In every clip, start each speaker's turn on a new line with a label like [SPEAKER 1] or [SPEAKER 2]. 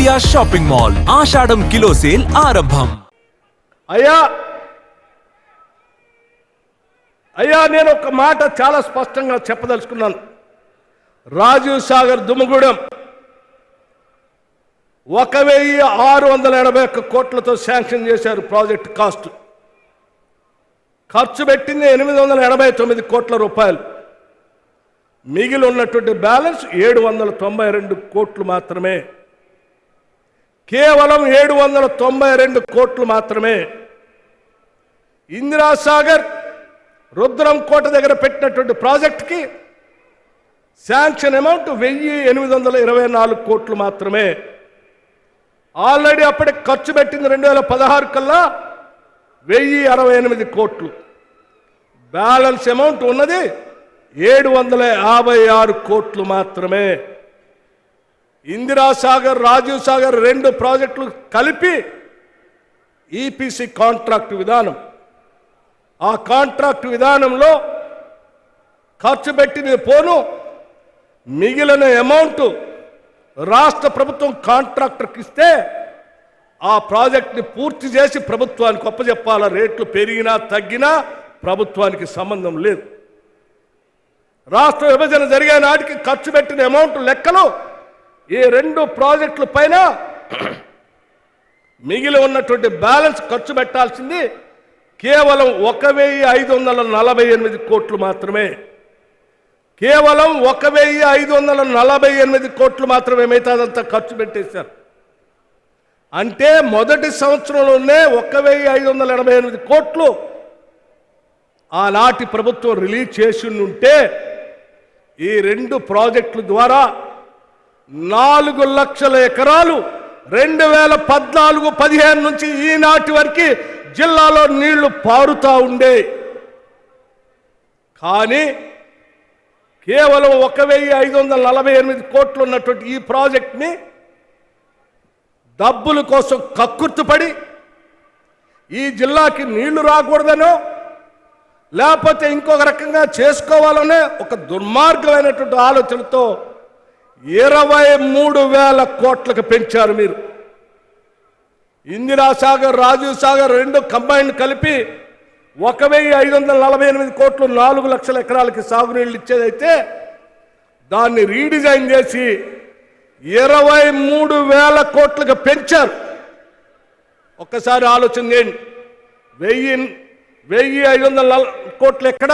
[SPEAKER 1] India shopping mall ఆషాఢం kilo sale ఆరంభం.
[SPEAKER 2] అయ్యా నేను ఒక మాట చాలా స్పష్టంగా చెప్పదలుచుకున్నాను. రాజీవ్ సాగర్ దుమ్మగూడెం 1681 కోట్లతో శాంక్షన్ చేశారు. ప్రాజెక్ట్ కాస్ట్ ఖర్చు పెట్టింది 889 కోట్ల రూపాయలు. మిగిలి ఉన్నటువంటి బ్యాలెన్స్ 792 కోట్లు మాత్రమే. కేవలం 792 కోట్లు మాత్రమే. ఇందిరాసాగర్ రుద్రం కోట దగ్గర పెట్టినటువంటి ప్రాజెక్టుకి శాంక్షన్ అమౌంట్ 1824 కోట్లు మాత్రమే. ఆల్రెడీ అప్పటికి ఖర్చు పెట్టింది 2016 కల్లా 1068 కోట్లు. బ్యాలెన్స్ అమౌంట్ ఉన్నది 756 కోట్లు మాత్రమే. ఇందిరాసాగర్ రాజీవ్ సాగర్ 2 ప్రాజెక్టులు కలిపి ఈపీసీ కాంట్రాక్ట్ విధానం. ఆ కాంట్రాక్ట్ విధానంలో ఖర్చు పెట్టిన పోను మిగిలిన అమౌంట్ రాష్ట్ర ప్రభుత్వం కాంట్రాక్టర్కి ఇస్తే ఆ ప్రాజెక్ట్ని పూర్తి చేసి ప్రభుత్వానికి అప్పచెప్పాల. రేట్లు పెరిగినా తగ్గినా ప్రభుత్వానికి సంబంధం లేదు. రాష్ట్ర విభజన జరిగే నాటికి ఖర్చు పెట్టిన అమౌంట్ లెక్కలు ఈ 2 ప్రాజెక్టుల పైన మిగిలి ఉన్నటువంటి బ్యాలెన్స్ ఖర్చు పెట్టాల్సింది కేవలం 1548 కోట్లు మాత్రమే. కేవలం 1548 కోట్లు మాత్రమే. మిగతాదంతా ఖర్చు పెట్టేశారు. అంటే మొదటి సంవత్సరంలోనే 1548 కోట్లు ఆనాటి ప్రభుత్వం రిలీజ్ చేసి ఉంటే ఈ 2 ప్రాజెక్టుల ద్వారా 4 లక్షల ఎకరాలు 2014-15 నుంచి ఈనాటి వరకు జిల్లాలో నీళ్లు పారుతా ఉండే. కానీ కేవలం 1548 కోట్లు ఉన్నటువంటి ఈ ప్రాజెక్ట్ని డబ్బుల కోసం కక్కుర్తిపడి ఈ జిల్లాకి నీళ్లు రాకూడదనో లేకపోతే ఇంకొక రకంగా చేసుకోవాలనే ఒక దుర్మార్గమైనటువంటి ఆలోచనతో 23,000 కోట్లకు పెంచారు మీరు. ఇందిరాసాగర్ రాజీవ్ సాగర్ 2 కంబైన్ కలిపి 1548 కోట్లు 4 లక్షల ఎకరాలకి సాగునీళ్ళు ఇచ్చేదైతే దాన్ని రీడిజైన్ చేసి 23,000 కోట్లకు పెంచారు. ఒక్కసారి ఆలోచన చేయండి. 1,500 కోట్లు ఎక్కడ,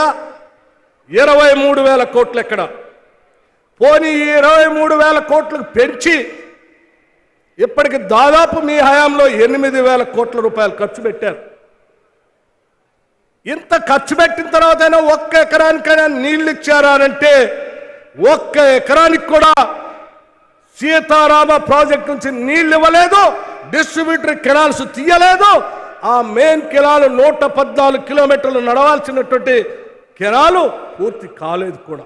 [SPEAKER 2] 23,000 కోట్లు ఎక్కడ? పోనీ 23,000 కోట్లకు పెంచి ఇప్పటికి దాదాపు మీ హయాంలో 8,000 కోట్ల రూపాయలు ఖర్చు పెట్టారు. ఇంత ఖర్చు పెట్టిన తర్వాతైనా 1 ఎకరానికైనా నీళ్ళు ఇచ్చారా అంటే 1 ఎకరానికి కూడా సీతారామ ప్రాజెక్ట్ నుంచి నీళ్ళు ఇవ్వలేదు. డిస్ట్రిబ్యూటరీ కెనాల్స్ తీయలేదు. ఆ మెయిన్ కెనాలు 114 కిలోమీటర్లు నడవాల్సినటువంటి కెనాలు పూర్తి కాలేదు కూడా.